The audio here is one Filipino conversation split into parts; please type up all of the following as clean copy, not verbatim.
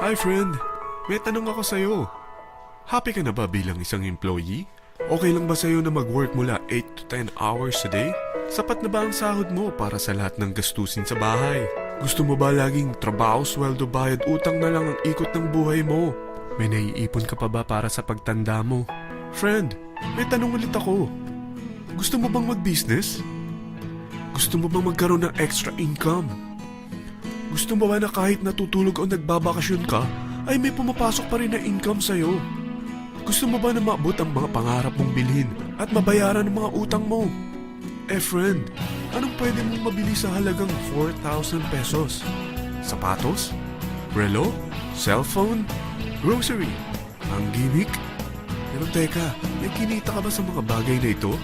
Hi friend, may tanong ako sa'yo. Happy ka na ba bilang isang employee? Okay lang ba sa'yo na mag-work mula 8 to 10 hours a day? Sapat na ba ang sahod mo para sa lahat ng gastusin sa bahay? Gusto mo ba laging trabaho, sweldo, bayad, utang na lang ang ikot ng buhay mo? May naiipon ka pa ba para sa pagtanda mo? Friend, may tanong ulit ako. Gusto mo bang mag-business? Gusto mo bang magkaroon ng extra income? Gusto mo ba na kahit natutulog o nagbabakasyon ka, ay may pumapasok pa rin na income sa'yo? Gusto mo ba na maabot ang mga pangarap mong bilhin at mabayaran ang mga utang mo? Friend, anong pwede mong mabili sa halagang 4,000 pesos? Sapatos? Relo? Cellphone? Grocery? Ang gimmick? Pero teka, may kinita ka ba sa mga bagay na ito?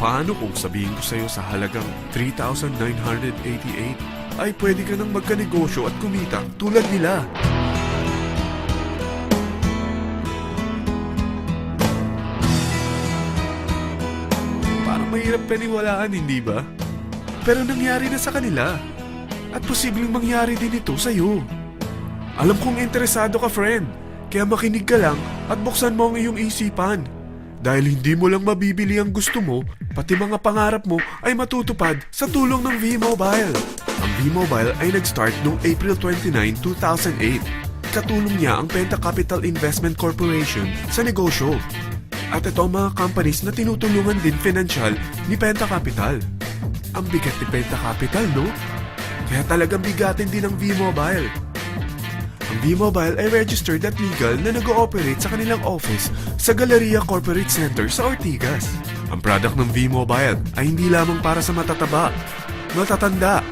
Paano kung sabihin ko sa'yo sa halagang 3,988 ay pwede ka nang magkanegosyo at kumita tulad nila? Parang mahirap paniwalaan, hindi ba? Pero nangyari na sa kanila. At posibleng mangyari din ito sa'yo. Alam kong interesado ka, friend. Kaya makinig ka lang at buksan mo ang iyong isipan. Dahil hindi mo lang mabibili ang gusto mo, pati mga pangarap mo ay matutupad sa tulong ng V-Mobile. Ang V-Mobile ay nag-start noong April 29, 2008. Katulong niya ang Penta Capital Investment Corporation sa negosyo. At ito ang mga companies na tinutulungan din financial ni Penta Capital. Ang bigat ni Penta Capital, no? Kaya talagang bigatin din ang V-Mobile. Ang V-Mobile ay registered at legal na nag-ooperate sa kanilang office sa Galleria Corporate Center sa Ortigas. Ang product ng V-Mobile ay hindi lamang para sa matataba, matatanda,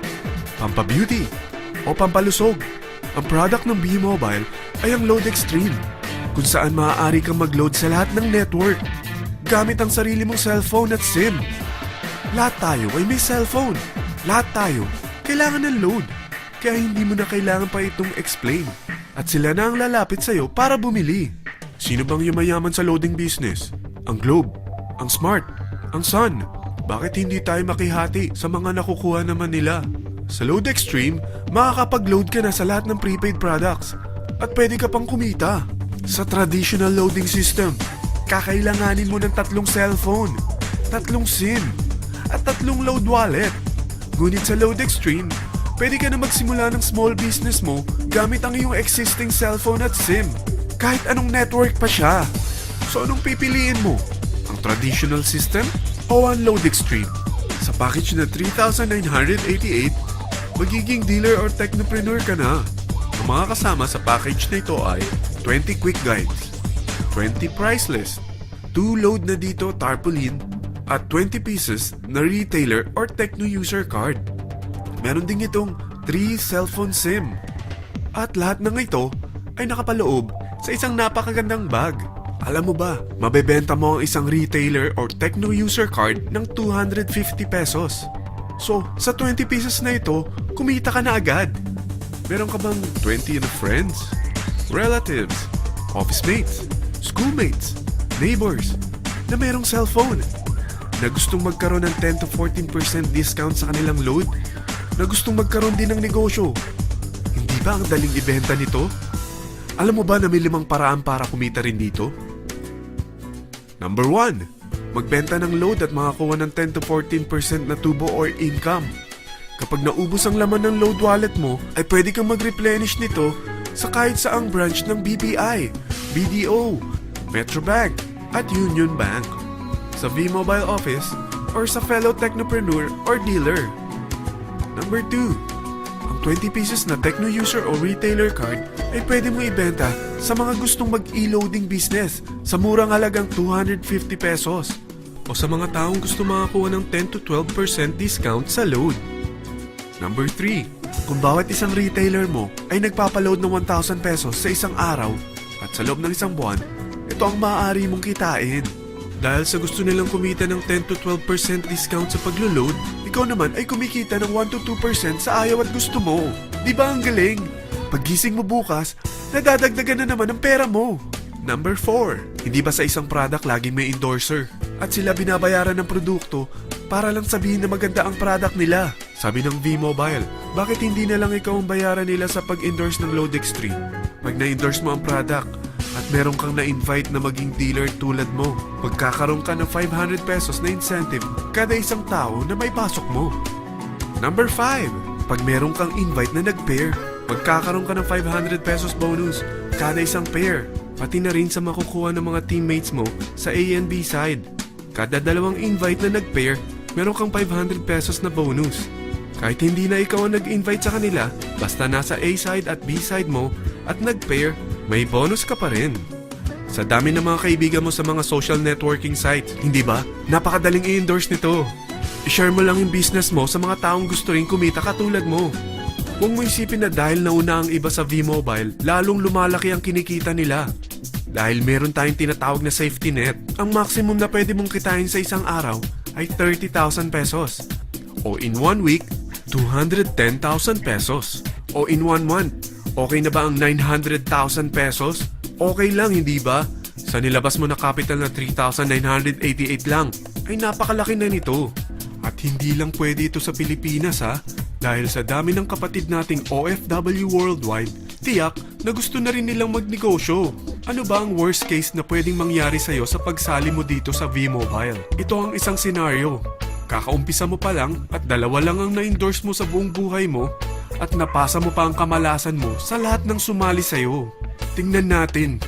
pampabeauty, o pampalusog. Ang product ng V-Mobile ay ang Load Extreme, kung saan maaari kang mag-load sa lahat ng network gamit ang sarili mong cellphone at SIM. Lahat tayo ay may cellphone. Lahat tayo kailangan ng load. Kaya hindi mo na kailangan pa itong explain. At sila na ang lalapit sa'yo para bumili. Sino bang yumayaman sa loading business? Ang Globe, ang Smart, ang Sun. Bakit hindi tayo makihati sa mga nakukuha naman nila? Sa Load Extreme, makakapag-load ka na sa lahat ng prepaid products. At pwede ka pang kumita. Sa traditional loading system, kakailanganin mo ng 3 cellphone, 3 SIM, at 3 load wallet. Ngunit sa Load Extreme, pwede ka na magsimula ng small business mo gamit ang iyong existing cellphone at SIM. Kahit anong network pa siya. So anong pipiliin mo? Ang traditional system o ang Load Extreme? Sa package na 3,988, magiging dealer or technopreneur ka na. Ang mga kasama sa package na ito ay 20 quick guides, 20 price list, 2 load na dito tarpaulin, at 20 pieces na retailer or techno user card. Meron din itong 3 cellphone SIM. At lahat ng ito ay nakapaloob sa isang napakagandang bag. Alam mo ba, mabebenta mo ang isang retailer or techno user card ng 250 pesos. So, sa 20 pieces na ito, kumita ka na agad. Meron ka bang 20 na friends, relatives, office mates, schoolmates, neighbors na merong cellphone? Na gustong magkaroon ng 10 to 14% discount sa kanilang load? Na gustong magkaroon din ng negosyo? Hindi ba ang daling ibenta nito? Alam mo ba na may 5 paraan para kumita rin dito? Number 1. Magbenta ng load at makakuha ng 10 to 14% na tubo or income. Kapag naubos ang laman ng load wallet mo, ay pwede kang mag-replenish nito sa kahit saang branch ng BPI, BDO, Metrobank, at Union Bank. Sa V-Mobile office or sa fellow technopreneur or dealer. Number 2. Ang 20 pieces na techno user o retailer card ay pwede mo ibenta sa mga gustong mag-e-loading business sa murang halagang 250 pesos o sa mga taong gusto makakuha ng 10 to 12% discount sa load. Number 3. Kung bawat isang retailer mo ay nagpapaload ng 1,000 pesos sa isang araw at sa loob ng isang buwan, ito ang maaari mong kitain. Dahil sa gusto nilang kumita ng 10 to 12% discount sa paglo-load, ikaw naman ay kumikita ng 1 to 2% sa ayaw at gusto mo. Di ba ang galing? Paggising mo bukas, nadadagdagan na naman ang pera mo. Number 4. Hindi ba sa isang product laging may endorser? At sila binabayaran ng produkto para lang sabihin na maganda ang product nila. Sabi ng V-Mobile, bakit hindi na lang ikaw ang bayaran nila sa pag-endorse ng Load Extreme? Pag na-endorse mo ang product at meron kang na-invite na maging dealer tulad mo, magkakaroon ka ng 500 pesos na incentive kada isang tao na may pasok mo. Number 5. Pag meron kang invite na nag-pair, magkakaroon ka ng 500 pesos bonus kada isang pair, pati na rin sa makukuha ng mga teammates mo sa A and B side. Kada dalawang invite na nag-pair, meron kang 500 pesos na bonus. Kahit hindi na ikaw ang nag-invite sa kanila, basta nasa A side at B side mo at nag-pair, may bonus ka pa rin. Sa dami ng mga kaibigan mo sa mga social networking sites, hindi ba? Napakadaling i-endorse nito. I-share mo lang yung business mo sa mga taong gusto rin kumita katulad mo. Huwag mo isipin na dahil nauna ang iba sa V-Mobile, lalong lumalaki ang kinikita nila. Dahil meron tayong tinatawag na safety net, ang maximum na pwede mong kitain sa isang araw ay 30,000 pesos. O in 1 week, 210,000 pesos. O in 1 month, okay na ba ang 900,000 pesos? Okay lang, hindi ba? Sa nilabas mo na capital na 3,988 lang, ay napakalaki na nito. At hindi lang pwede ito sa Pilipinas ha, dahil sa dami ng kapatid nating OFW worldwide, tiyak na gusto na rin nilang magnegosyo. Ano ba ang worst case na pwedeng mangyari sa'yo sa pagsali mo dito sa V-Mobile? Ito ang isang senaryo. Kakaumpisa mo pa lang at 2 lang ang na-endorse mo sa buong buhay mo at napasa mo pa ang kamalasan mo sa lahat ng sumali sa'yo. Tingnan natin.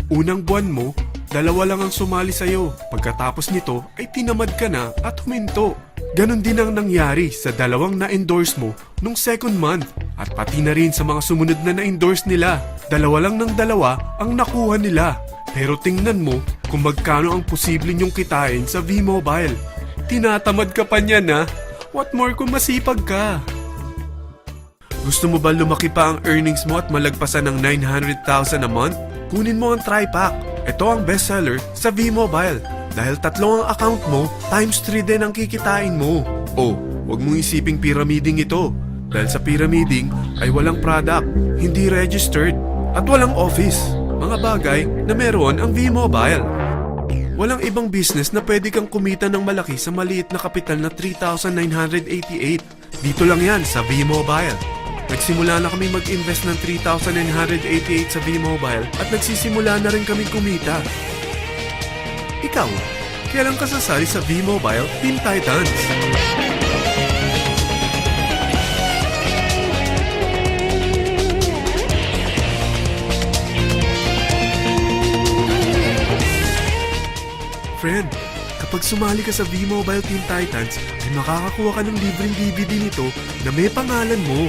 Unang buwan mo, 2 lang ang sumali sa'yo. Pagkatapos nito ay tinamad ka na at huminto. Ganon din ang nangyari sa 2 na-endorse mo nung second month at pati na rin sa mga sumunod na na-endorse nila. 2 lang ng 2 ang nakuha nila. Pero tingnan mo kung magkano ang posible nyong kitain sa V-Mobile. Tinatamad ka pa niyan ha? What more kung masipag ka? Gusto mo ba lumaki pa ang earnings mo at malagpasan ng 900,000 a month? Kunin mo ang TriPack. Ito ang bestseller sa V-Mobile. Dahil 3 ang account mo, times 3 din ang kikitain mo. Oh, huwag mong isiping pyramiding ito. Dahil sa pyramiding ay walang product, hindi registered, at walang office. Mga bagay na meron ang V-Mobile. Walang ibang business na pwede kang kumita ng malaki sa maliit na kapital na 3,988. Dito lang yan sa V-Mobile. Nagsimula na kami mag-invest ng 3,988 sa V-Mobile at nagsisimula na rin kami kumita. Ikaw, kailan ka sasali sa V-Mobile Teen Titans? Friend, kapag sumali ka sa V-Mobile Teen Titans, ay makakakuha ka ng libreng DVD nito na may pangalan mo.